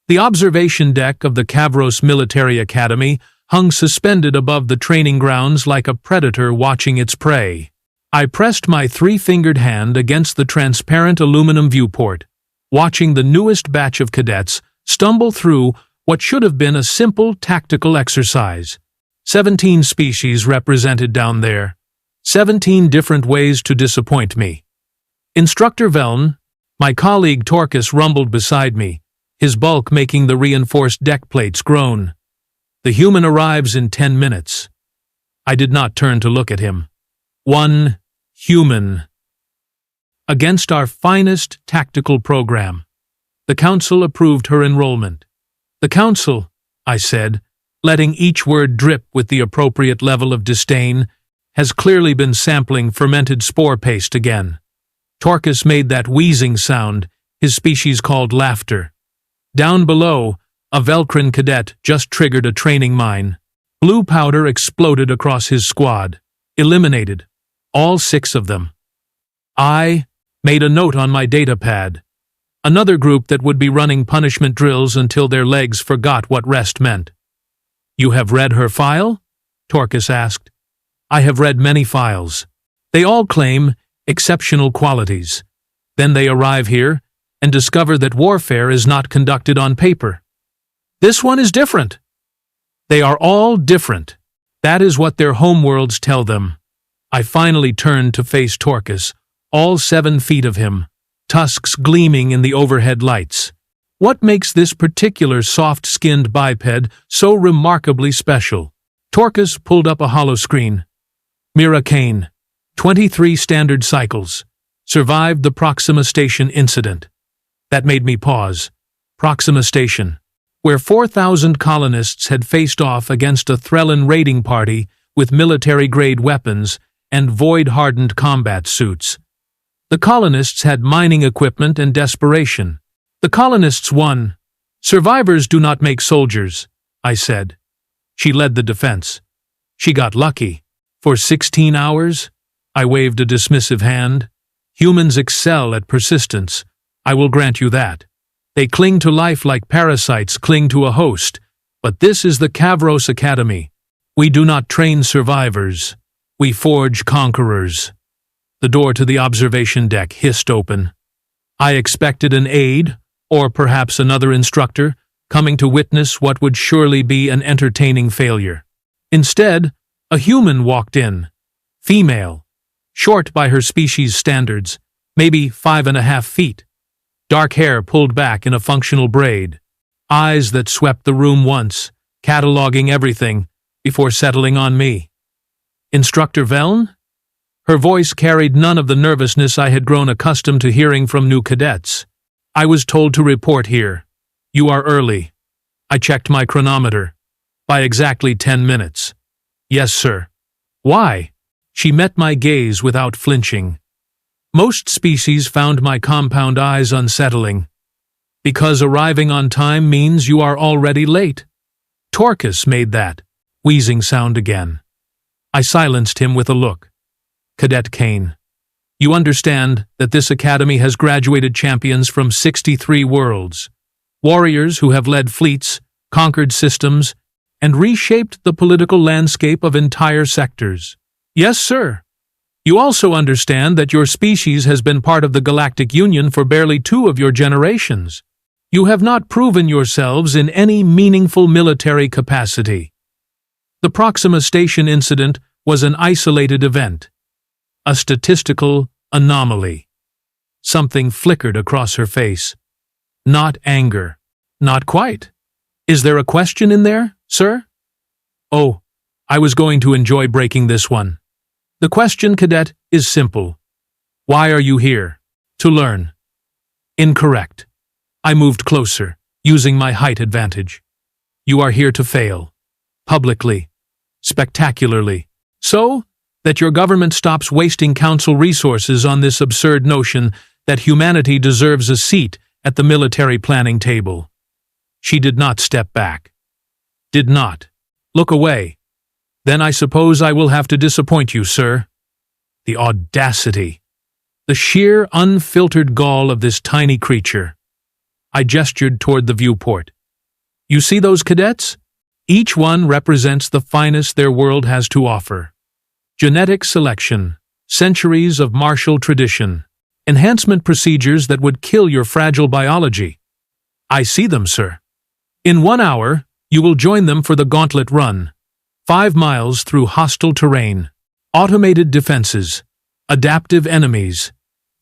The observation deck of the Kavros Military Academy hung suspended above the training grounds like a predator watching its prey. I pressed my three-fingered hand against the transparent aluminum viewport, watching the newest batch of cadets stumble through what should have been a simple tactical exercise. 17 species represented down there. 17 different ways to disappoint me. Instructor Veln, my colleague Torcus, rumbled beside me, his bulk making the reinforced deck plates groan. The human arrives in 10 minutes. I did not turn to look at him. One human. Against our finest tactical program. The council approved her enrollment. The council, I said, letting each word drip with the appropriate level of disdain, has clearly been sampling fermented spore paste again. Torcus made that wheezing sound his species called laughter. Down below, a Velcrin cadet just triggered a training mine. Blue powder exploded across his squad. Eliminated. All 6 of them. I made a note on my data pad. Another group that would be running punishment drills until their legs forgot what rest meant. You have read her file? Torcus asked. I have read many files. They all claim exceptional qualities. Then they arrive here and discover that warfare is not conducted on paper. This one is different. They are all different. That is what their homeworlds tell them. I finally turned to face Torcus, all 7 feet of him, tusks gleaming in the overhead lights. What makes this particular soft-skinned biped so remarkably special? Torcus pulled up a holoscreen. Mira Kaine, 23 standard cycles, survived the Proxima Station incident. That made me pause. Proxima Station, where 4,000 colonists had faced off against a Threllan raiding party with military-grade weapons and void-hardened combat suits. The colonists had mining equipment and desperation. The colonists won. Survivors do not make soldiers, I said. She led the defense. She got lucky. For 16 hours? I waved a dismissive hand. Humans excel at persistence. I will grant you that. They cling to life like parasites cling to a host. But this is the Kavros Academy. We do not train survivors. We forge conquerors. The door to the observation deck hissed open. I expected an aide, or perhaps another instructor, coming to witness what would surely be an entertaining failure. Instead, a human walked in. Female. Short by her species standards, maybe 5.5 feet. Dark hair pulled back in a functional braid. Eyes that swept the room once, cataloging everything, before settling on me. Instructor Veln? Her voice carried none of the nervousness I had grown accustomed to hearing from new cadets. I was told to report here. You are early. I checked my chronometer. By exactly 10 minutes. Yes, sir. Why? She met my gaze without flinching. Most species found my compound eyes unsettling. Because arriving on time means you are already late. Torcus made that wheezing sound again. I silenced him with a look. Cadet Kaine, you understand that this academy has graduated champions from 63 worlds. Warriors who have led fleets, conquered systems, and reshaped the political landscape of entire sectors. Yes, sir. You also understand that your species has been part of the Galactic Union for barely 2 of your generations. You have not proven yourselves in any meaningful military capacity. The Proxima Station incident was an isolated event. A statistical anomaly. Something flickered across her face. Not anger. Not quite. Is there a question in there, sir? Oh, I was going to enjoy breaking this one. The question, cadet, is simple. Why are you here? To learn. Incorrect. I moved closer, using my height advantage. You are here to fail. Publicly. Spectacularly. So that your government stops wasting council resources on this absurd notion that humanity deserves a seat at the military planning table. She did not step back. Did not. Look away. Then I suppose I will have to disappoint you, sir. The audacity. The sheer, unfiltered gall of this tiny creature. I gestured toward the viewport. You see those cadets? Each one represents the finest their world has to offer. Genetic selection, centuries of martial tradition, enhancement procedures that would kill your fragile biology. I see them, sir. In 1 hour, you will join them for the Gauntlet run. 5 miles through hostile terrain, automated defenses, adaptive enemies,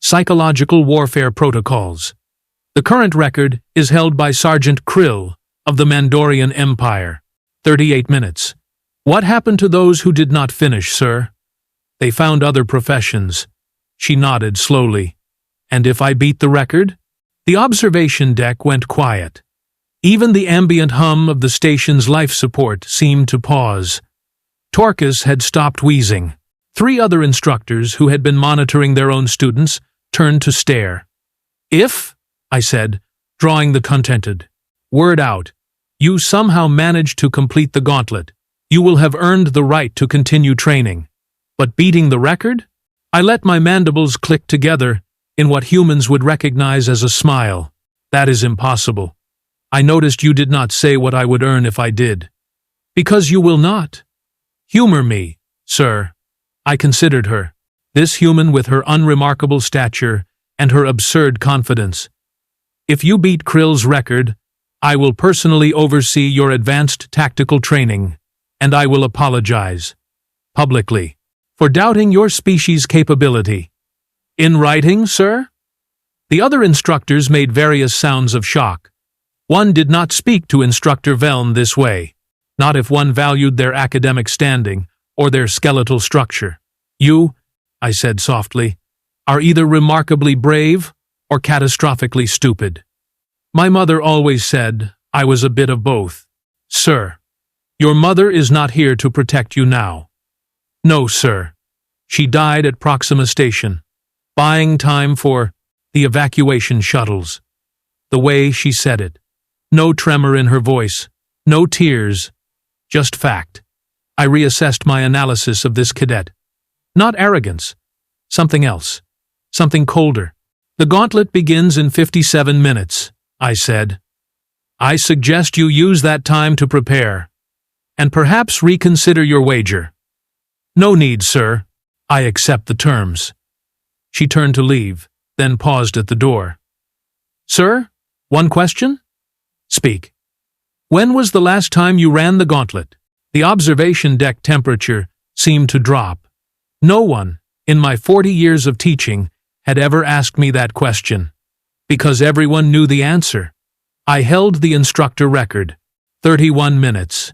psychological warfare protocols. The current record is held by Sergeant Krill of the Mandorian Empire. 38 minutes. What happened to those who did not finish, sir? They found other professions. She nodded slowly. And if I beat the record? The observation deck went quiet. Even the ambient hum of the station's life support seemed to pause. Torcus had stopped wheezing. 3 other instructors who had been monitoring their own students turned to stare. If, I said, drawing the contented word out, you somehow manage to complete the gauntlet, you will have earned the right to continue training. But beating the record? I let my mandibles click together in what humans would recognize as a smile. That is impossible. I noticed you did not say what I would earn if I did. Because you will not. Humor me, sir. I considered her, this human with her unremarkable stature and her absurd confidence. If you beat Krill's record, I will personally oversee your advanced tactical training, and I will apologize, publicly, for doubting your species' capability. In writing, sir? The other instructors made various sounds of shock. One did not speak to Instructor Veln this way, not if one valued their academic standing or their skeletal structure. You, I said softly, are either remarkably brave or catastrophically stupid. My mother always said I was a bit of both. Sir, your mother is not here to protect you now. No, sir. She died at Proxima Station, buying time for the evacuation shuttles. The way she said it. No tremor in her voice, no tears, just fact. I reassessed my analysis of this cadet. Not arrogance. Something else. Something colder. The gauntlet begins in 57 minutes, I said. I suggest you use that time to prepare, and perhaps reconsider your wager. No need, sir. I accept the terms. She turned to leave, then paused at the door. Sir, one question? Speak. When was the last time you ran the gauntlet? The observation deck temperature seemed to drop. No one, in my 40 years of teaching, had ever asked me that question, because everyone knew the answer. I held the instructor record, 31 minutes,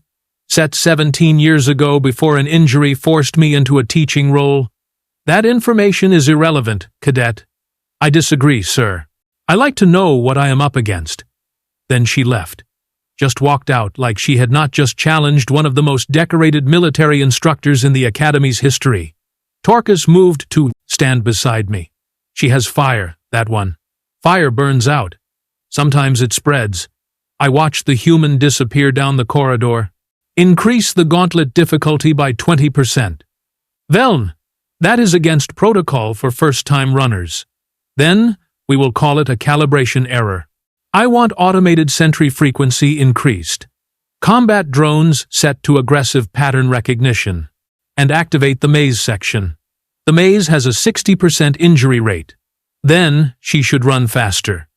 set 17 years ago before an injury forced me into a teaching role. That information is irrelevant, cadet. I disagree, sir. I like to know what I am up against. Then she left, just walked out like she had not just challenged one of the most decorated military instructors in the Academy's history. Torcus moved to stand beside me. She has fire, that one. Fire burns out. Sometimes it spreads. I watched the human disappear down the corridor. Increase the gauntlet difficulty by 20%. Veln, that is against protocol for first-time runners. Then, we will call it a calibration error. I want automated sentry frequency increased. Combat drones set to aggressive pattern recognition. And activate the maze section. The maze has a 60% injury rate. Then, she should run faster.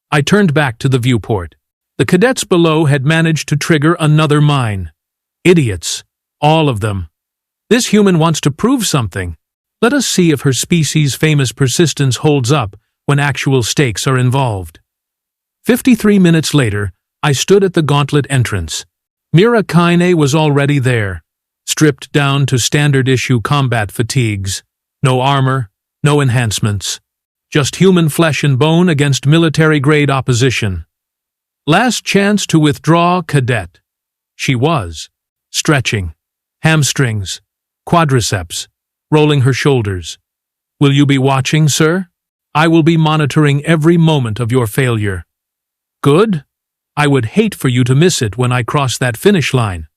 I turned back to the viewport. The cadets below had managed to trigger another mine. Idiots. All of them. This human wants to prove something. Let us see if her species' famous persistence holds up when actual stakes are involved. 53 minutes later, I stood at the gauntlet entrance. Mira Kaine was already there, stripped down to standard-issue combat fatigues. No armor, no enhancements. Just human flesh and bone against military-grade opposition. Last chance to withdraw, cadet. She was, stretching, hamstrings, quadriceps, rolling her shoulders. Will you be watching, sir? I will be monitoring every moment of your failure. Good? I would hate for you to miss it when I cross that finish line.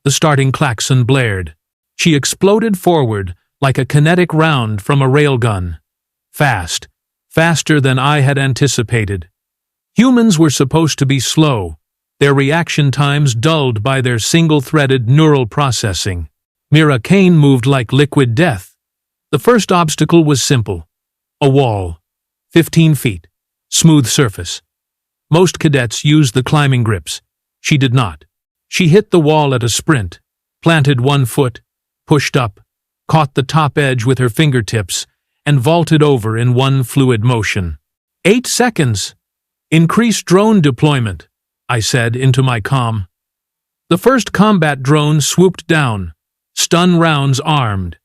The starting klaxon blared. She exploded forward like a kinetic round from a railgun. Fast. Faster than I had anticipated. Humans were supposed to be slow, their reaction times dulled by their single-threaded neural processing. Mira Kaine moved like liquid death. The first obstacle was simple. A wall. 15 feet. Smooth surface. Most cadets used the climbing grips. She did not. She hit the wall at a sprint, planted one foot, pushed up, caught the top edge with her fingertips, and vaulted over in one fluid motion. 8 seconds. Increase drone deployment, I said into my comm. The first combat drone swooped down, stun rounds armed.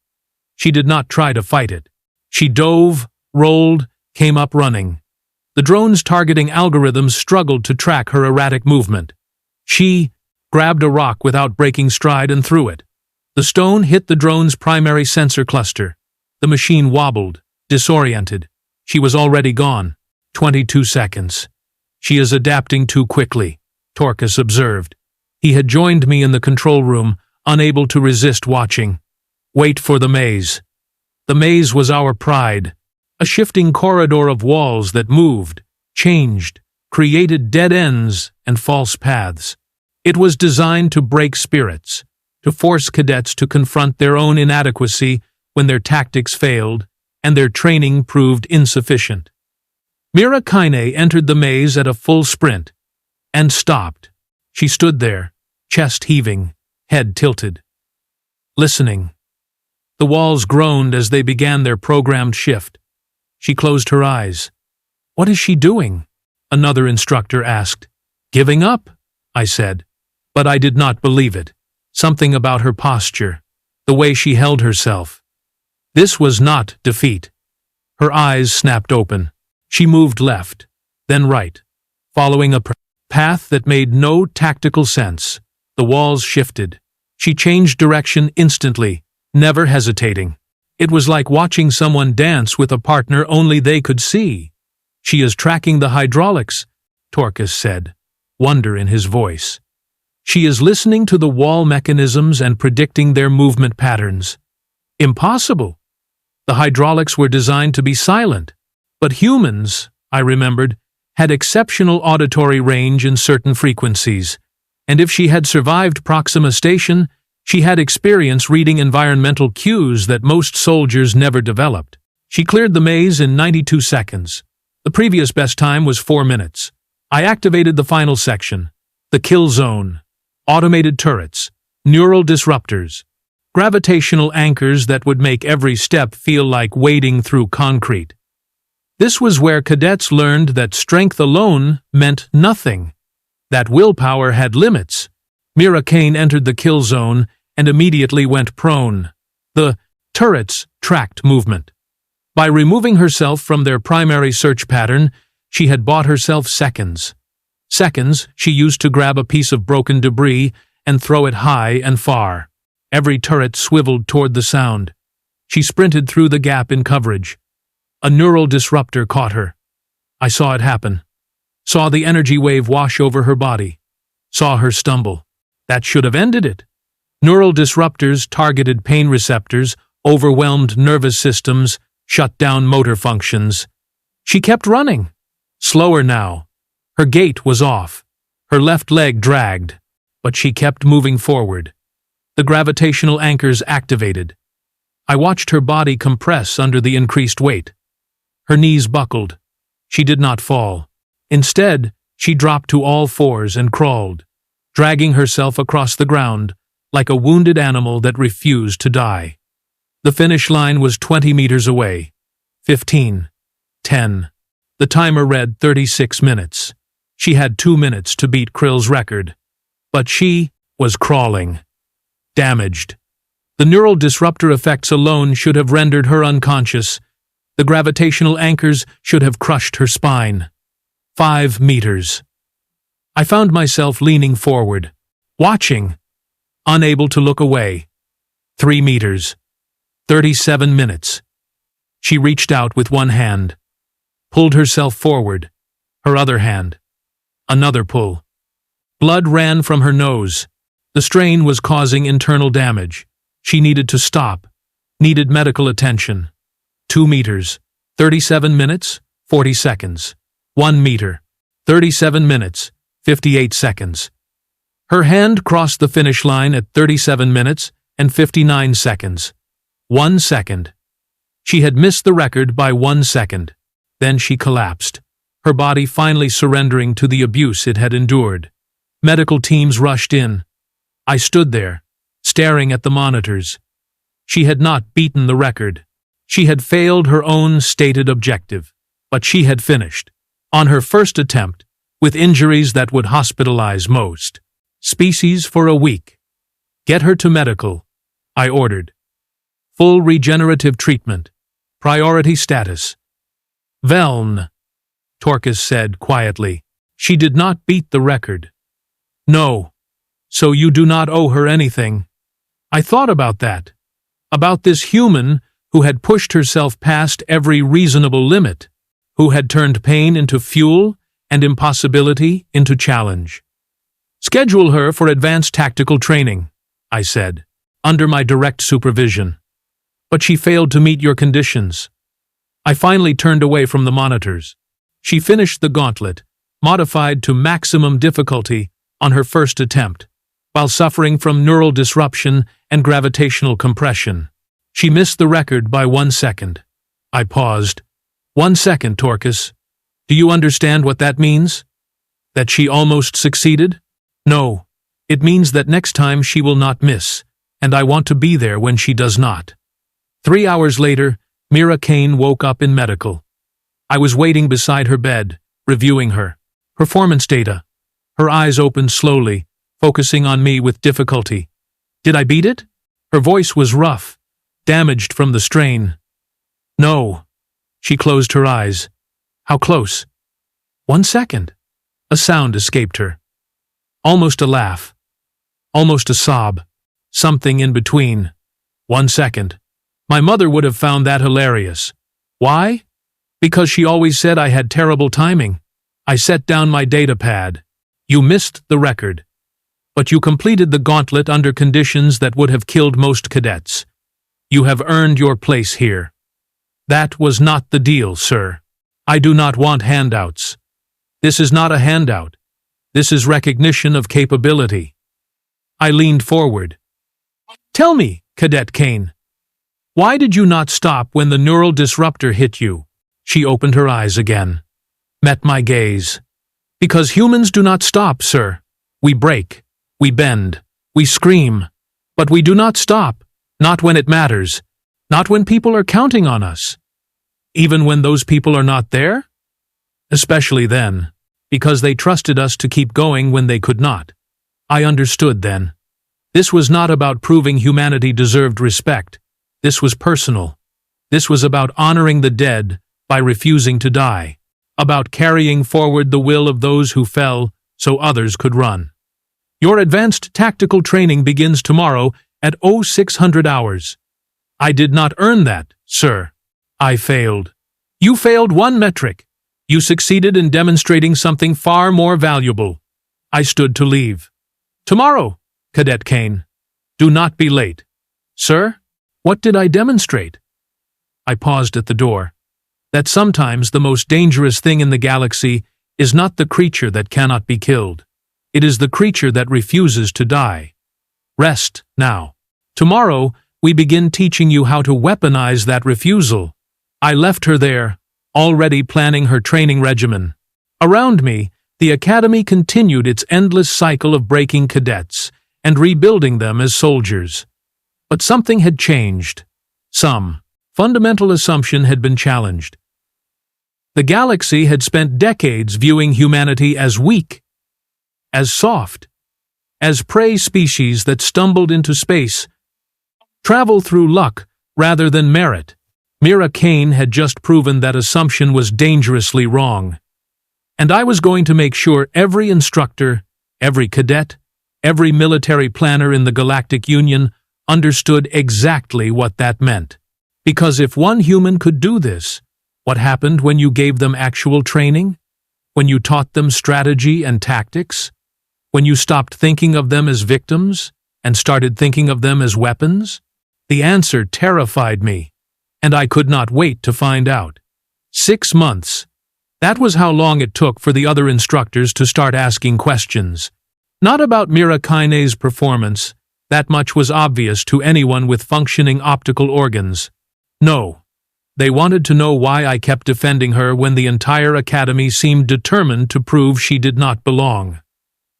She did not try to fight it. She dove, rolled, came up running. The drone's targeting algorithms struggled to track her erratic movement. She grabbed a rock without breaking stride and threw it. The stone hit the drone's primary sensor cluster. The machine wobbled, disoriented. She was already gone. 22 seconds. She is adapting too quickly, Torcus observed. He had joined me in the control room, unable to resist watching. Wait for the maze. The maze was our pride. A shifting corridor of walls that moved, changed, created dead ends and false paths. It was designed to break spirits, to force cadets to confront their own inadequacy when their tactics failed and their training proved insufficient. Mira Kaine entered the maze at a full sprint and stopped. She stood there, chest heaving, head tilted, listening. The walls groaned as they began their programmed shift. She closed her eyes. What is she doing? Another instructor asked. Giving up, I said. But I did not believe it. Something about her posture, the way she held herself. This was not defeat. Her eyes snapped open. She moved left, then right, following a path that made no tactical sense. The walls shifted. She changed direction instantly, never hesitating. It was like watching someone dance with a partner only they could see. She is tracking the hydraulics, Torcus said, wonder in his voice. She is listening to the wall mechanisms and predicting their movement patterns. Impossible. The hydraulics were designed to be silent. But humans, I remembered, had exceptional auditory range in certain frequencies, and if she had survived Proxima Station, she had experience reading environmental cues that most soldiers never developed. She cleared the maze in 92 seconds. The previous best time was 4 minutes. I activated the final section. The kill zone. Automated turrets. Neural disruptors. Gravitational anchors that would make every step feel like wading through concrete. This was where cadets learned that strength alone meant nothing, that willpower had limits. Mira Kaine entered the kill zone and immediately went prone. The turrets tracked movement. By removing herself from their primary search pattern, she had bought herself seconds. Seconds she used to grab a piece of broken debris and throw it high and far. Every turret swiveled toward the sound. She sprinted through the gap in coverage. A neural disruptor caught her. I saw it happen. Saw the energy wave wash over her body. Saw her stumble. That should have ended it. Neural disruptors targeted pain receptors, overwhelmed nervous systems, shut down motor functions. She kept running. Slower now. Her gait was off. Her left leg dragged. But she kept moving forward. The gravitational anchors activated. I watched her body compress under the increased weight. Her knees buckled. She did not fall. Instead, she dropped to all fours and crawled, dragging herself across the ground like a wounded animal that refused to die. The finish line was 20 meters away. 15. 10. The timer read 36 minutes. She had 2 minutes to beat Krill's record. But she was crawling. Damaged. The neural disruptor effects alone should have rendered her unconscious. The gravitational anchors should have crushed her spine. 5 meters. I found myself leaning forward, watching, unable to look away. 3 meters. 37 minutes. She reached out with one hand, pulled herself forward, her other hand. Another pull. Blood ran from her nose. The strain was causing internal damage. She needed to stop, needed medical attention. 2 meters. 37 minutes, 40 seconds. 1 meter. 37 minutes, 58 seconds. Her hand crossed the finish line at 37 minutes and 59 seconds. 1 second. She had missed the record by 1 second. Then she collapsed, her body finally surrendering to the abuse it had endured. Medical teams rushed in. I stood there, staring at the monitors. She had not beaten the record. She had failed her own stated objective, but she had finished, on her first attempt, with injuries that would hospitalize most species for a week. Get her to medical, I ordered. Full regenerative treatment. Priority status. Veln, Torcus said quietly. She did not beat the record. No. So you do not owe her anything. I thought about that. About this human who had pushed herself past every reasonable limit, who had turned pain into fuel and impossibility into challenge. Schedule her for advanced tactical training, I said, under my direct supervision. But she failed to meet your conditions. I finally turned away from the monitors. She finished the Gauntlet, modified to maximum difficulty, on her first attempt, while suffering from neural disruption and gravitational compression. She missed the record by 1 second. I paused. 1 second, Torcus. Do you understand what that means? That she almost succeeded? No. It means that next time she will not miss, and I want to be there when she does not. 3 hours later, Mira Kaine woke up in medical. I was waiting beside her bed, reviewing her performance data. Her eyes opened slowly, focusing on me with difficulty. Did I beat it? Her voice was rough, damaged from the strain. No. She closed her eyes. How close? 1 second. A sound escaped her. Almost a laugh. Almost a sob. Something in between. 1 second. My mother would have found that hilarious. Why? Because she always said I had terrible timing. I set down my data pad. You missed the record. But you completed the Gauntlet under conditions that would have killed most cadets. You have earned your place here. That was not the deal, sir. I do not want handouts. This is not a handout. This is recognition of capability. I leaned forward. Tell me, Cadet Kaine, why did you not stop when the neural disruptor hit you? She opened her eyes again, met my gaze. Because humans do not stop, sir. We break, we bend, we scream, but we do not stop, not when it matters, not when people are counting on us. Even when those people are not there? Especially then, because they trusted us to keep going when they could not. I understood then. This was not about proving humanity deserved respect. This was personal. This was about honoring the dead by refusing to die. About carrying forward the will of those who fell so others could run. Your advanced tactical training begins tomorrow at 0600 hours. I did not earn that, sir. I failed. You failed one metric. You succeeded in demonstrating something far more valuable. I stood to leave. Tomorrow, Cadet Kaine. Do not be late. Sir, what did I demonstrate? I paused at the door. That sometimes the most dangerous thing in the galaxy is not the creature that cannot be killed. It is the creature that refuses to die. Rest now. Tomorrow, we begin teaching you how to weaponize that refusal. I left her there, already planning her training regimen. Around me, the Academy continued its endless cycle of breaking cadets and rebuilding them as soldiers. But something had changed. Some fundamental assumption had been challenged. The galaxy had spent decades viewing humanity as weak, as soft, as prey species that stumbled into space, travel through luck rather than merit. Mira Kaine had just proven that assumption was dangerously wrong. And I was going to make sure every instructor, every cadet, every military planner in the Galactic Union understood exactly what that meant. Because if one human could do this, what happened when you gave them actual training? When you taught them strategy and tactics? When you stopped thinking of them as victims and started thinking of them as weapons? The answer terrified me, and I could not wait to find out. 6 months. That was how long it took for the other instructors to start asking questions. Not about Mira Kaine's performance. That much was obvious to anyone with functioning optical organs. No. They wanted to know why I kept defending her when the entire academy seemed determined to prove she did not belong.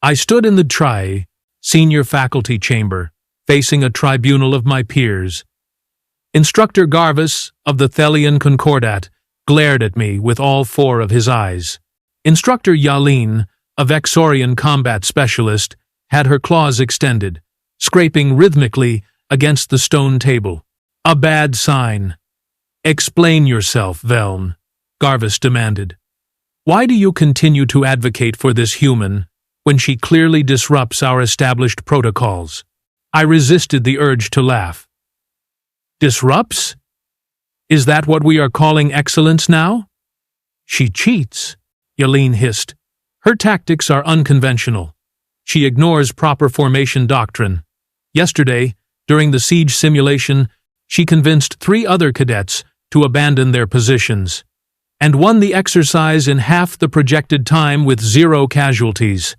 I stood in the senior faculty chamber, facing a tribunal of my peers. Instructor Garvis, of the Thelian Concordat, glared at me with all four of his eyes. Instructor Yaline, a Vexorian combat specialist, had her claws extended, scraping rhythmically against the stone table. A bad sign. Explain yourself, Veln, Garvis demanded. Why do you continue to advocate for this human when she clearly disrupts our established protocols? I resisted the urge to laugh. Disrupts? Is that what we are calling excellence now? She cheats, Yaline hissed. Her tactics are unconventional. She ignores proper formation doctrine. Yesterday, during the siege simulation, she convinced 3 other cadets to abandon their positions, and won the exercise in half the projected time with 0 casualties.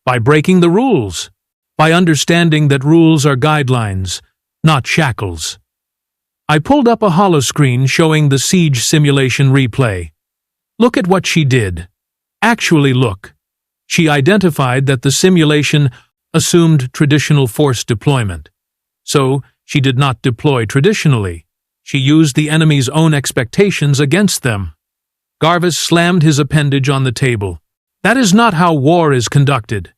By breaking the rules. By understanding that rules are guidelines, not shackles. I pulled up a holoscreen showing the siege simulation replay. Look at what she did. Actually look. She identified that the simulation assumed traditional force deployment. So, she did not deploy traditionally. She used the enemy's own expectations against them. Garvis slammed his appendage on the table. That is not how war is conducted.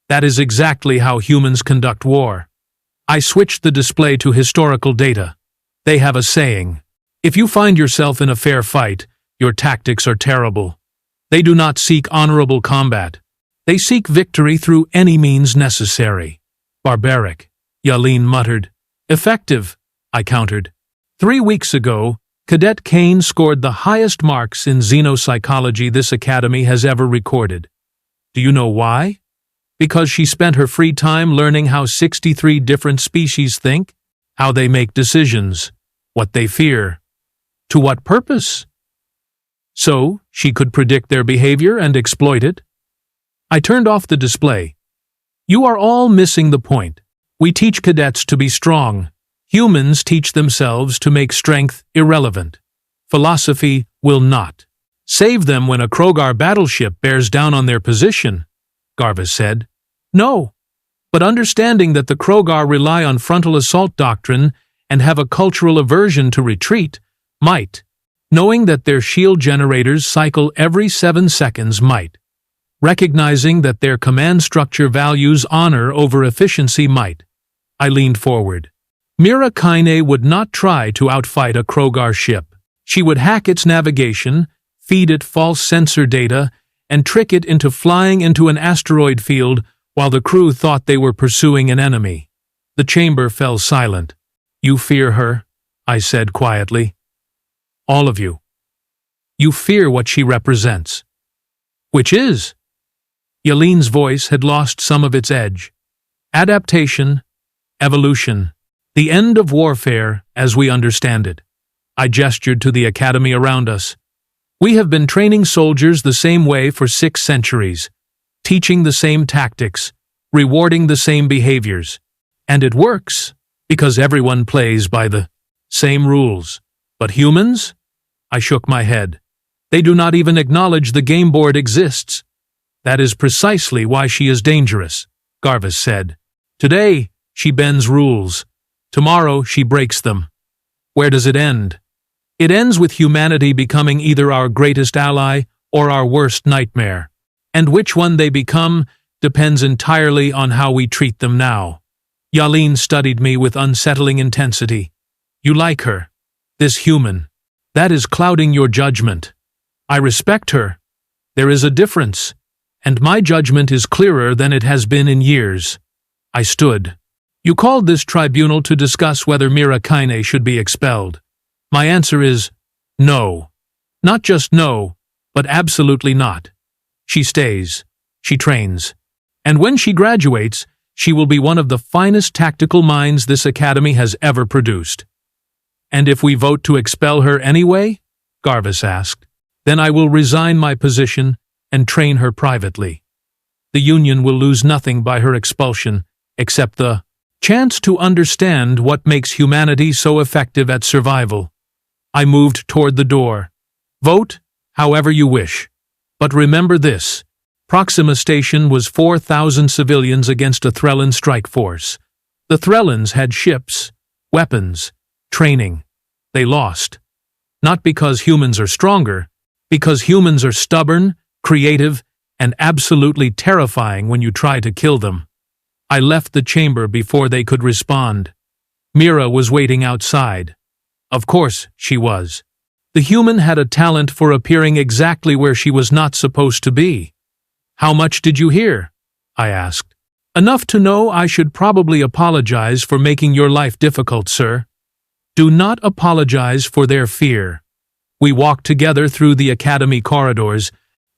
That is exactly how humans conduct war. I switched the display to historical data. They have a saying. If you find yourself in a fair fight, your tactics are terrible. They do not seek honorable combat. They seek victory through any means necessary. Barbaric, Yaline muttered. Effective, I countered. 3 weeks ago, Cadet Kaine scored the highest marks in xenopsychology this academy has ever recorded. Do you know why? Because she spent her free time learning how 63 different species think, how they make decisions, what they fear. To what purpose? So, she could predict their behavior and exploit it? I turned off the display. You are all missing the point. We teach cadets to be strong. Humans teach themselves to make strength irrelevant. Philosophy will not. Save them when a Krogar battleship bears down on their position, Garvis said. No. But understanding that the Krogar rely on frontal assault doctrine and have a cultural aversion to retreat, might. Knowing that their shield generators cycle every 7 seconds, might. Recognizing that their command structure values honor over efficiency, might. I leaned forward. Mira Kaine would not try to outfight a Krogar ship. She would hack its navigation, feed it false sensor data, and trick it into flying into an asteroid field while the crew thought they were pursuing an enemy. The chamber fell silent. You fear her, I said quietly. All of you. You fear what she represents. Which is? Yaline's voice had lost some of its edge. Adaptation, evolution. The end of warfare as we understand it. I gestured to the academy around us. We have been training soldiers the same way for 6 centuries, teaching the same tactics, rewarding the same behaviors. And it works, because everyone plays by the same rules. But humans? I shook my head. They do not even acknowledge the game board exists. That is precisely why she is dangerous, Garvis said. Today, she bends rules. Tomorrow, she breaks them. Where does it end? It ends with humanity becoming either our greatest ally or our worst nightmare. And which one they become depends entirely on how we treat them now. Yaline studied me with unsettling intensity. You like her, this human. That is clouding your judgment. I respect her. There is a difference, and my judgment is clearer than it has been in years. I stood. You called this tribunal to discuss whether Mira Kaine should be expelled. My answer is no. Not just no, but absolutely not. She stays. She trains. And when she graduates, she will be one of the finest tactical minds this academy has ever produced. And if we vote to expel her anyway? Garvis asked. Then I will resign my position and train her privately. The Union will lose nothing by her expulsion, except the chance to understand what makes humanity so effective at survival. I moved toward the door. Vote however you wish. But remember this. Proxima Station was 4,000 civilians against a Threllan strike force. The Threllans had ships, weapons, training. They lost. Not because humans are stronger, because humans are stubborn, creative, and absolutely terrifying when you try to kill them. I left the chamber before they could respond. Mira was waiting outside. Of course, she was. The human had a talent for appearing exactly where she was not supposed to be. How much did you hear? I asked. Enough to know I should probably apologize for making your life difficult, sir. Do not apologize for their fear. We walked together through the academy corridors.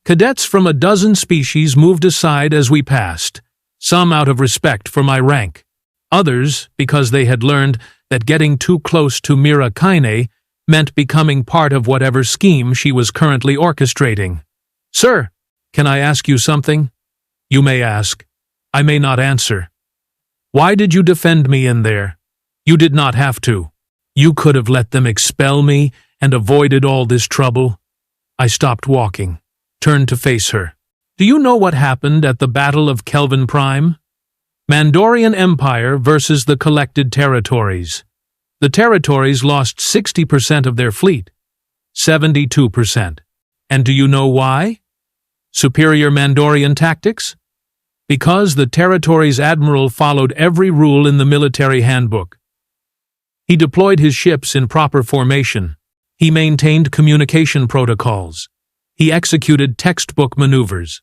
Cadets from a dozen species moved aside as we passed, some out of respect for my rank, others because they had learned that getting too close to Mira Kaine meant becoming part of whatever scheme she was currently orchestrating. Sir, can I ask you something? You may ask. I may not answer. Why did you defend me in there? You did not have to. You could have let them expel me and avoided all this trouble. I stopped walking, turned to face her. Do you know what happened at the Battle of Kelvin Prime? Mandorian Empire versus the collected territories. The territories lost 60% of their fleet. 72%. And do you know why? Superior Mandorian tactics? Because the territory's admiral followed every rule in the military handbook. He deployed his ships in proper formation. He maintained communication protocols. He executed textbook maneuvers.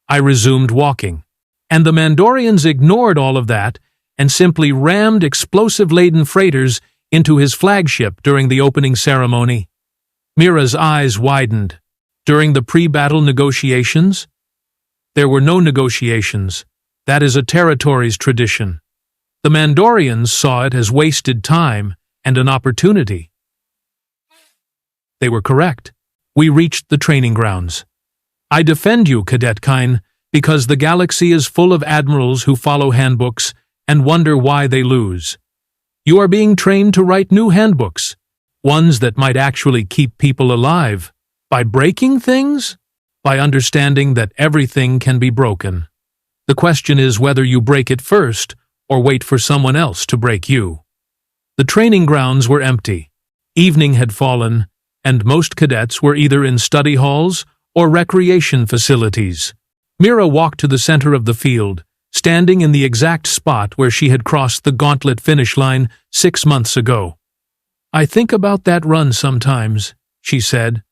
I resumed walking. And the Mandorians ignored all of that and simply rammed explosive-laden freighters into his flagship during the opening ceremony. Mira's eyes widened. During the pre-battle negotiations? There were no negotiations. That is a territory's tradition. The Mandorians saw it as wasted time and an opportunity. They were correct. We reached the training grounds. I defend you, Cadet Kaine, because the galaxy is full of admirals who follow handbooks and wonder why they lose. You are being trained to write new handbooks, ones that might actually keep people alive. By breaking things? By understanding that everything can be broken. The question is whether you break it first or wait for someone else to break you. The training grounds were empty. Evening had fallen, and most cadets were either in study halls or recreation facilities. Mira walked to the center of the field, standing in the exact spot where she had crossed the Gauntlet finish line 6 months ago. I think about that run sometimes, she said.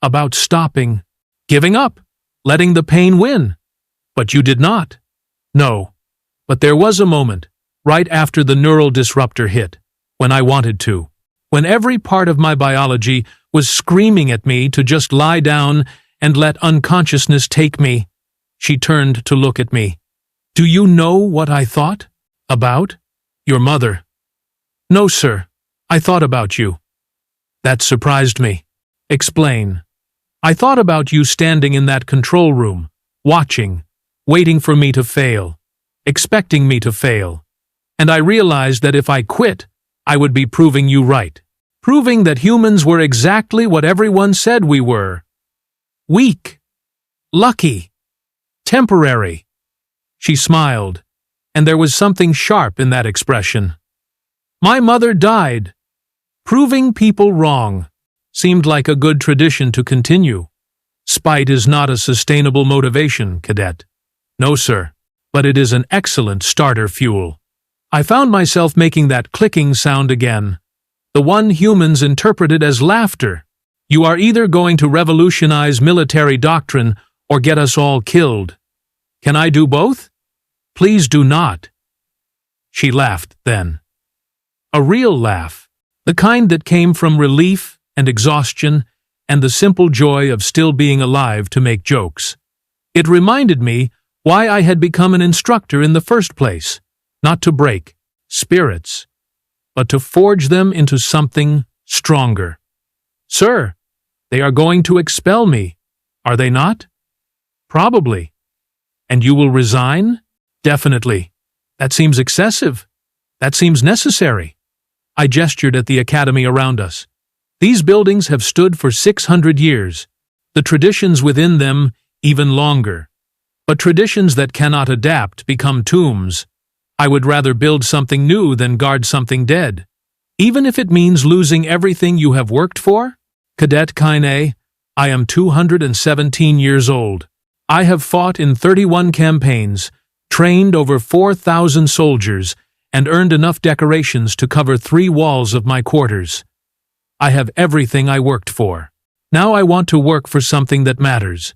About stopping, giving up, letting the pain win. But you did not. No. But there was a moment, right after the neural disruptor hit, when I wanted to. When every part of my biology was screaming at me to just lie down and let unconsciousness take me. She turned to look at me. Do you know what I thought? About? Your mother. No, sir. I thought about you. That surprised me. Explain. I thought about you standing in that control room, watching, waiting for me to fail, expecting me to fail. And I realized that if I quit, I would be proving you right. Proving that humans were exactly what everyone said we were. Weak. Lucky. Temporary. She smiled, and there was something sharp in that expression. My mother died. Proving people wrong seemed like a good tradition to continue. Spite is not a sustainable motivation, Cadet. No, sir, but it is an excellent starter fuel. I found myself making that clicking sound again, the one humans interpreted as laughter. You are either going to revolutionize military doctrine or get us all killed. Can I do both? Please do not. She laughed then. A real laugh, the kind that came from relief and exhaustion and the simple joy of still being alive to make jokes. It reminded me why I had become an instructor in the first place, not to break spirits, but to forge them into something stronger. Sir, They are going to expel me, are they not? Probably. And you will resign? Definitely. That seems excessive. That seems necessary. I gestured at the academy around us. These buildings have stood for 600 years. The traditions within them even longer. But traditions that cannot adapt become tombs. I would rather build something new than guard something dead. Even if it means losing everything you have worked for? Cadet Kaine, I am 217 years old. I have fought in 31 campaigns, trained over 4,000 soldiers, and earned enough decorations to cover 3 walls of my quarters. I have everything I worked for. Now I want to work for something that matters.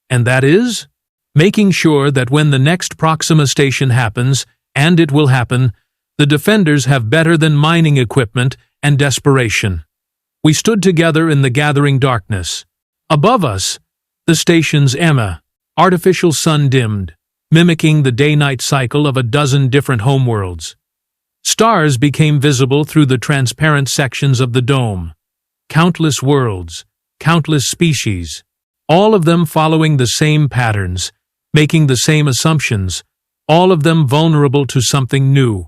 And that is? Making sure that when the next Proxima station happens, and it will happen, the defenders have better than mining equipment and desperation. We stood together in the gathering darkness. Above us, the station's Emma, artificial sun dimmed, mimicking the day-night cycle of a dozen different homeworlds. Stars became visible through the transparent sections of the dome. Countless worlds, countless species, all of them following the same patterns, making the same assumptions, all of them vulnerable to something new.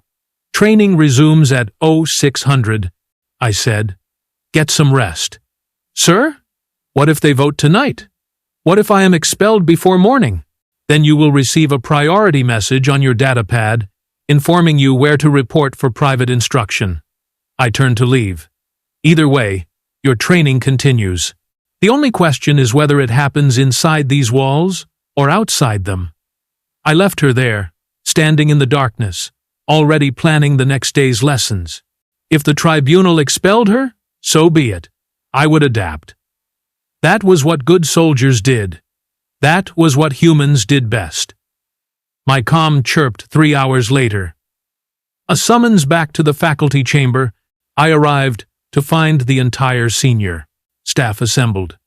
Training resumes at 0600, I said. Get some rest. Sir? What if they vote tonight? What if I am expelled before morning? Then you will receive a priority message on your data pad, informing you where to report for private instruction. I turned to leave. Either way, your training continues. The only question is whether it happens inside these walls or outside them. I left her there, standing in the darkness, already planning the next day's lessons. If the tribunal expelled her, so be it. I would adapt. That was what good soldiers did. That was what humans did best. My comm chirped 3 hours later. A summons back to the faculty chamber. I arrived to find the entire senior staff assembled.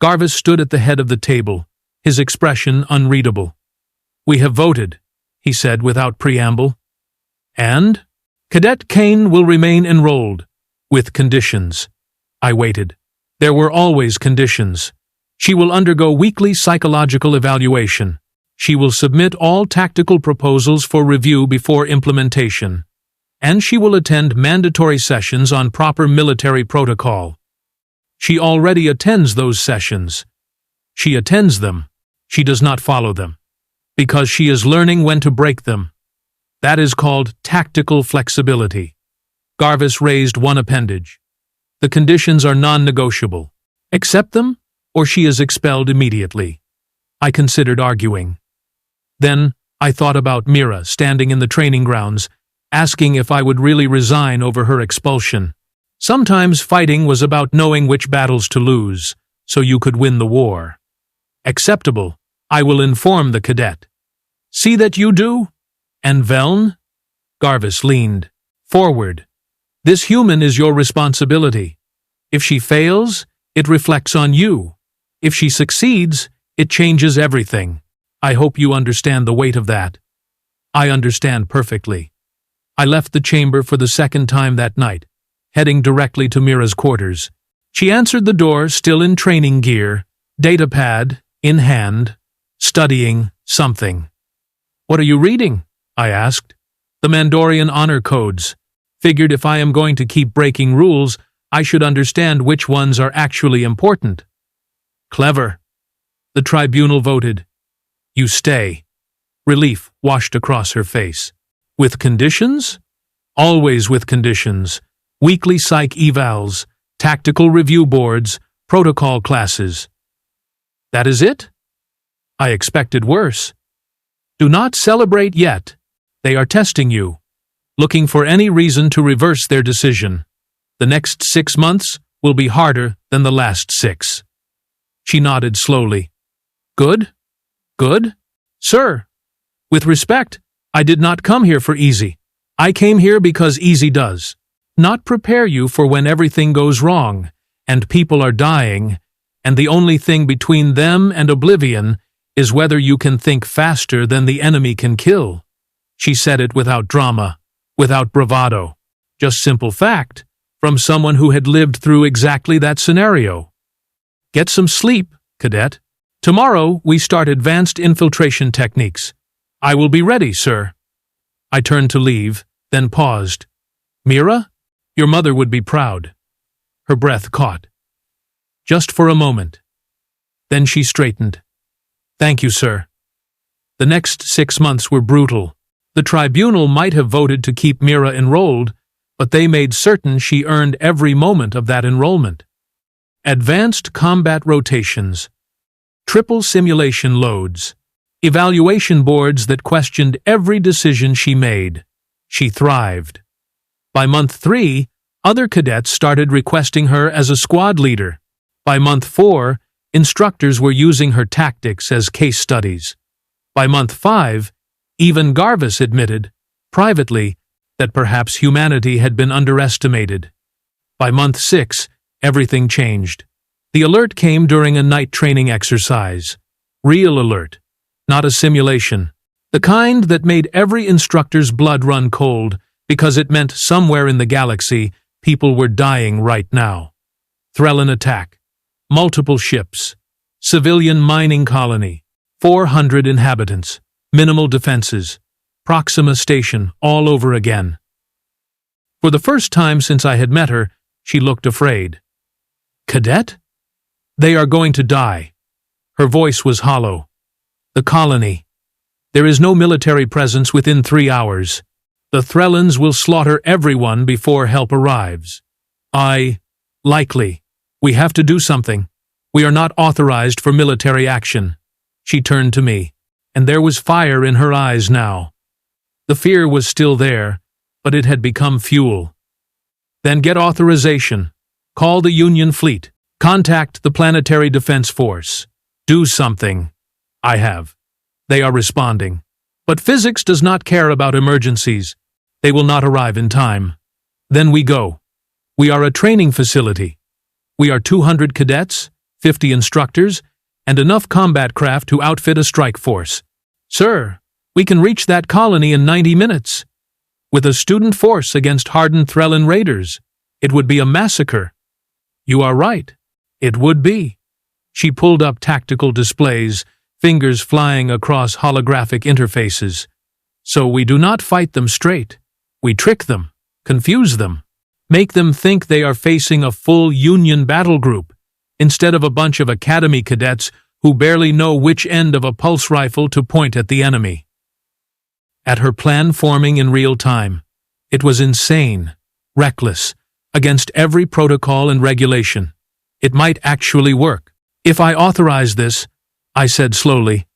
Garvis stood at the head of the table, his expression unreadable. We have voted, he said without preamble. And? Cadet Kaine will remain enrolled, with conditions. I waited. There were always conditions. She will undergo weekly psychological evaluation. She will submit all tactical proposals for review before implementation. And she will attend mandatory sessions on proper military protocol. She already attends those sessions. She attends them. She does not follow them. Because she is learning when to break them. That is called tactical flexibility. Garvis raised one appendage. The conditions are non-negotiable. Accept them, or she is expelled immediately. I considered arguing. Then, I thought about Mira standing in the training grounds, asking if I would really resign over her expulsion. Sometimes fighting was about knowing which battles to lose, so you could win the war. Acceptable. I will inform the cadet. See that you do? And Veln? Garvis leaned forward. This human is your responsibility. If she fails, it reflects on you. If she succeeds, it changes everything. I hope you understand the weight of that. I understand perfectly. I left the chamber for the second time that night, heading directly to Mira's quarters. She answered the door, still in training gear, datapad in hand, studying something. What are you reading? I asked. The Mandorian honor codes. Figured if I am going to keep breaking rules, I should understand which ones are actually important. Clever. The tribunal voted. You stay. Relief washed across her face. With conditions? Always with conditions. Weekly psych evals, tactical review boards, protocol classes. That is it? I expected worse. Do not celebrate yet. They are testing you, looking for any reason to reverse their decision. The next 6 months will be harder than the last 6. She nodded slowly. Good? Good? Sir, with respect, I did not come here for easy. I came here because easy does. Not prepare you for when everything goes wrong, and people are dying, and the only thing between them and oblivion is whether you can think faster than the enemy can kill. She said it without drama, without bravado. Just simple fact, from someone who had lived through exactly that scenario. Get some sleep, cadet. Tomorrow we start advanced infiltration techniques. I will be ready, sir. I turned to leave, then paused. Mira? Your mother would be proud. Her breath caught. Just for a moment. Then she straightened. Thank you, sir. The next 6 months were brutal. The tribunal might have voted to keep Mira enrolled, but they made certain she earned every moment of that enrollment. Advanced combat rotations, triple simulation loads, evaluation boards that questioned every decision she made. She thrived. By month 3, other cadets started requesting her as a squad leader. By month 4, instructors were using her tactics as case studies. By month 5, even Garvis admitted, privately, that perhaps humanity had been underestimated. By month 6, everything changed. The alert came during a night training exercise. Real alert, not a simulation. The kind that made every instructor's blood run cold because it meant somewhere in the galaxy people were dying right now. Threllan attack. Multiple ships. Civilian mining colony. 400 inhabitants. Minimal defenses. Proxima Station all over again. For the first time since I had met her, she looked afraid. Cadet? They are going to die. Her voice was hollow. The colony. There is no military presence within 3 hours. The Threllans will slaughter everyone before help arrives. Likely. We have to do something. We are not authorized for military action. She turned to me, and there was fire in her eyes now. The fear was still there, but it had become fuel. Then get authorization. Call the Union fleet. Contact the Planetary Defense Force. Do something. I have. They are responding. But physics does not care about emergencies. They will not arrive in time. Then we go. We are a training facility. We are 200 cadets, 50 instructors, and enough combat craft to outfit a strike force. Sir, we can reach that colony in 90 minutes. With a student force against hardened Threllan raiders, it would be a massacre. You are right. It would be. She pulled up tactical displays, fingers flying across holographic interfaces. So we do not fight them straight. We trick them, confuse them, make them think they are facing a full Union battle group, instead of a bunch of academy cadets who barely know which end of a pulse rifle to point at the enemy. At her plan forming in real time, it was insane, reckless, against every protocol and regulation. It might actually work. If I authorize this, I said slowly,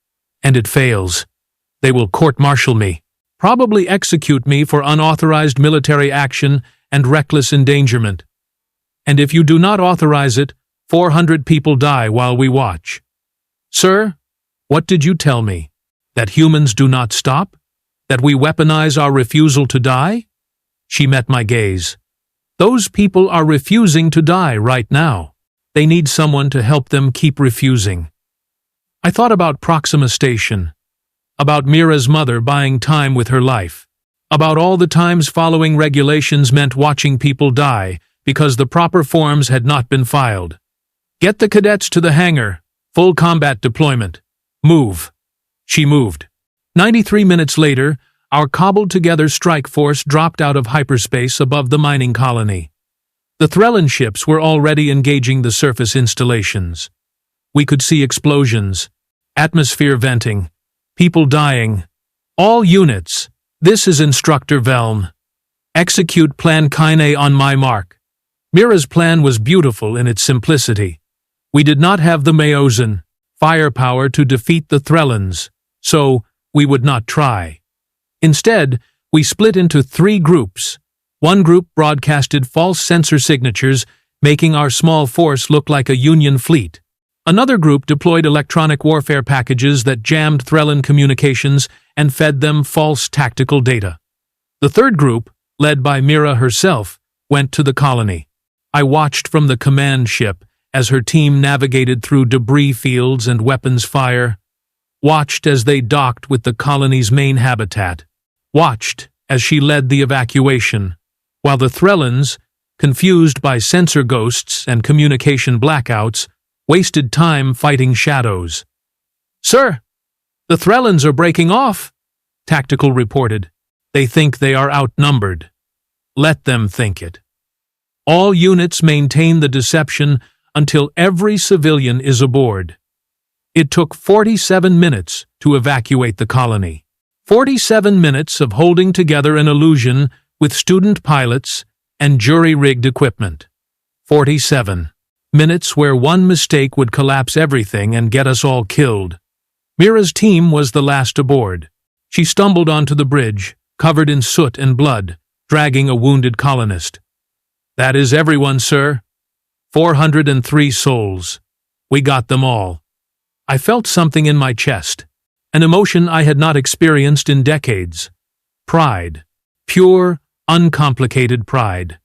and it fails, they will court-martial me, probably execute me for unauthorized military action and reckless endangerment. And if you do not authorize it, 400 people die while we watch. Sir, what did you tell me? That humans do not stop? That we weaponize our refusal to die? She met my gaze. Those people are refusing to die right now. They need someone to help them keep refusing. I thought about Proxima Station, about Mira's mother buying time with her life, about all the times following regulations meant watching people die because the proper forms had not been filed. Get the cadets to the hangar. Full combat deployment. Move. She moved. 93 minutes later, our cobbled-together strike force dropped out of hyperspace above the mining colony. The Threllan ships were already engaging the surface installations. We could see explosions, atmosphere venting, people dying. All units, this is Instructor Velm. Execute Plan Kaine on my mark. Mira's plan was beautiful in its simplicity. We did not have the Maozan firepower to defeat the Threllans, so we would not try. Instead, we split into 3 groups. One group broadcasted false sensor signatures, making our small force look like a Union fleet. Another group deployed electronic warfare packages that jammed Threllan communications and fed them false tactical data. The third group, led by Mira herself, went to the colony. I watched from the command ship as her team navigated through debris fields and weapons fire. Watched as they docked with the colony's main habitat. Watched as she led the evacuation, while the Threllans, confused by sensor ghosts and communication blackouts, Wasted time fighting shadows. "Sir, the Threllans are breaking off," Tactical reported. "They think they are outnumbered. Let them think it. All units maintain the deception until every civilian is aboard." It took 47 minutes to evacuate the colony. 47 minutes of holding together an illusion with student pilots and jury-rigged equipment. 47 minutes where one mistake would collapse everything and get us all killed. Mira's team was the last aboard. She stumbled onto the bridge, covered in soot and blood, dragging a wounded colonist. "That is everyone, sir. 403 souls. We got them all." I felt something in my chest, an emotion I had not experienced in decades. Pride. Pure, uncomplicated pride.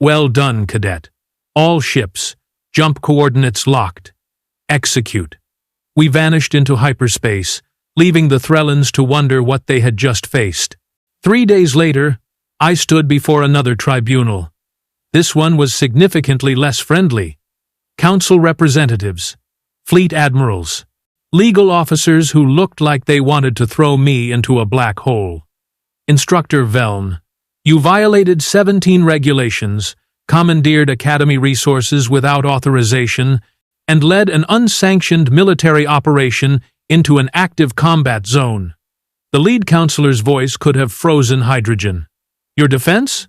"Well done, cadet. All ships. Jump coordinates locked. Execute." We vanished into hyperspace, leaving the Threllans to wonder what they had just faced. 3 days later, I stood before another tribunal. This one was significantly less friendly. Council representatives, fleet admirals, legal officers who looked like they wanted to throw me into a black hole. Instructor Veln, you violated 17 regulations, commandeered Academy resources without authorization, and led an unsanctioned military operation into an active combat zone. The lead counselor's voice could have frozen hydrogen. Your defense?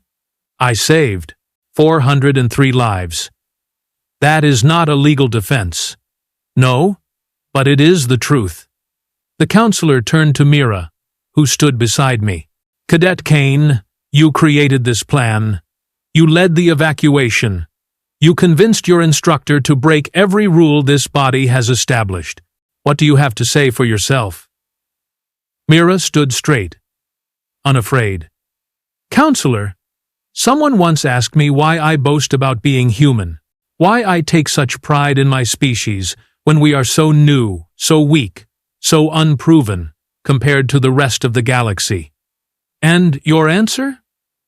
I saved 403 lives. That is not a legal defense. No, but it is the truth. The counselor turned to Mira, who stood beside me. Cadet Kaine, you created this plan. You led the evacuation. You convinced your instructor to break every rule this body has established. What do you have to say for yourself? Mira stood straight, unafraid. Counselor, someone once asked me why I boast about being human, why I take such pride in my species when we are so new, so weak, so unproven compared to the rest of the galaxy. And your answer?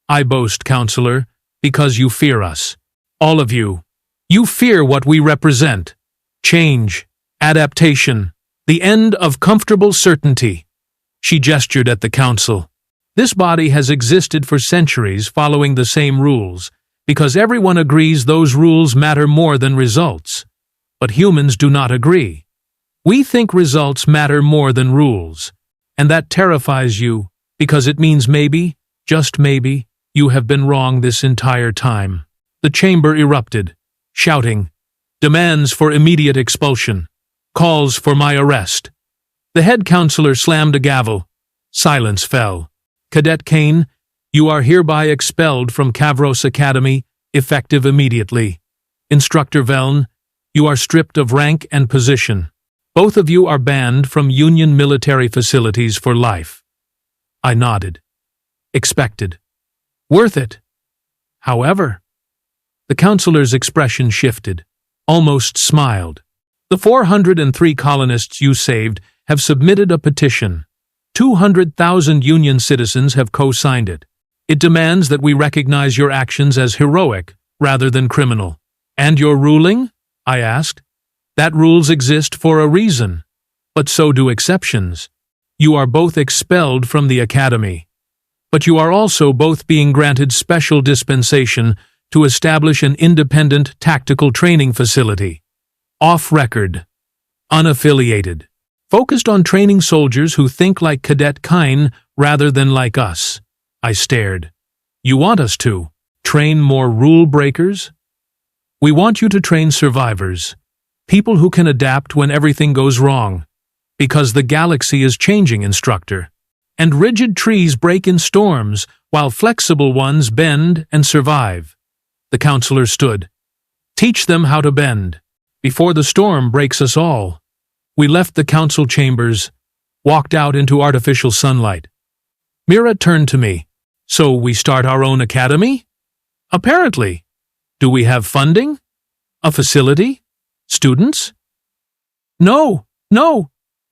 I boast, Counselor, because you fear us. All of you. You fear what we represent. Change, adaptation, the end of comfortable certainty. She gestured at the council. This body has existed for centuries following the same rules, because everyone agrees those rules matter more than results. But humans do not agree. We think results matter more than rules, and that terrifies you, because it means maybe, just maybe, you have been wrong this entire time. The chamber erupted, shouting, demands for immediate expulsion, calls for my arrest. The head counselor slammed a gavel. Silence fell. Cadet Kaine, you are hereby expelled from Kavros Academy, effective immediately. Instructor Veln, you are stripped of rank and position. Both of you are banned from Union military facilities for life. I nodded. Expected. Worth it. However, the counselor's expression shifted, almost smiled. The 403 colonists you saved have submitted a petition. 200,000 Union citizens have co-signed it. It demands that we recognize your actions as heroic rather than criminal. And your ruling? I asked. That rules exist for a reason. But so do exceptions. You are both expelled from the academy. But you are also both being granted special dispensation to establish an independent tactical training facility. Off-record. Unaffiliated. Focused on training soldiers who think like Cadet Kaine rather than like us. I stared. You want us to train more rule breakers? We want you to train survivors. People who can adapt when everything goes wrong. Because the galaxy is changing, instructor. And rigid trees break in storms, while flexible ones bend and survive. The counselor stood. Teach them how to bend, before the storm breaks us all. We left the council chambers, walked out into artificial sunlight. Mira turned to me. So we start our own academy? Apparently. Do we have funding? A facility? Students? No,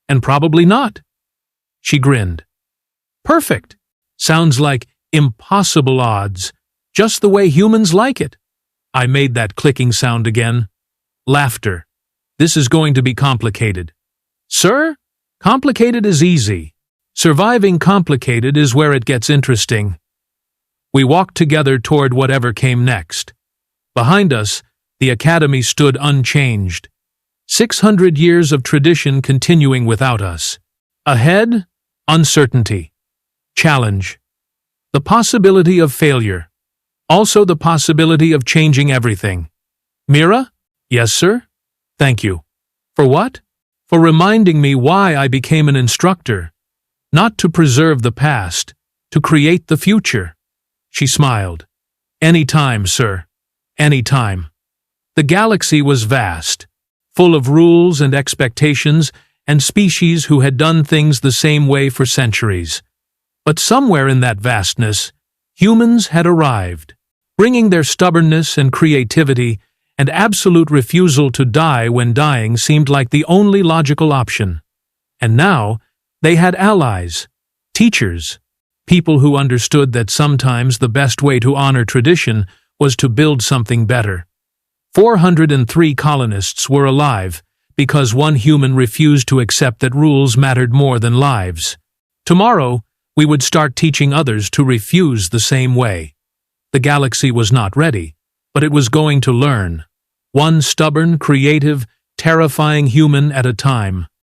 and probably not. She grinned. Perfect. Sounds like impossible odds, just the way humans like it. I made that clicking sound again. Laughter. This is going to be complicated. Sir? Complicated is easy. Surviving complicated is where it gets interesting. We walked together toward whatever came next. Behind us, the academy stood unchanged. 600 years of tradition continuing without us. Ahead, uncertainty. Challenge. The possibility of failure. Also the possibility of changing everything. Mira? Yes, sir? Thank you. For what? For reminding me why I became an instructor. Not to preserve the past, to create the future. She smiled. Any time, sir. Any time. The galaxy was vast, full of rules and expectations and species who had done things the same way for centuries. But somewhere in that vastness, humans had arrived, bringing their stubbornness and creativity and absolute refusal to die when dying seemed like the only logical option. And now, they had allies, teachers, people who understood that sometimes the best way to honor tradition was to build something better. 403 colonists were alive because one human refused to accept that rules mattered more than lives. Tomorrow, we would start teaching others to refuse the same way. The galaxy was not ready, but it was going to learn. One stubborn, creative, terrifying human at a time.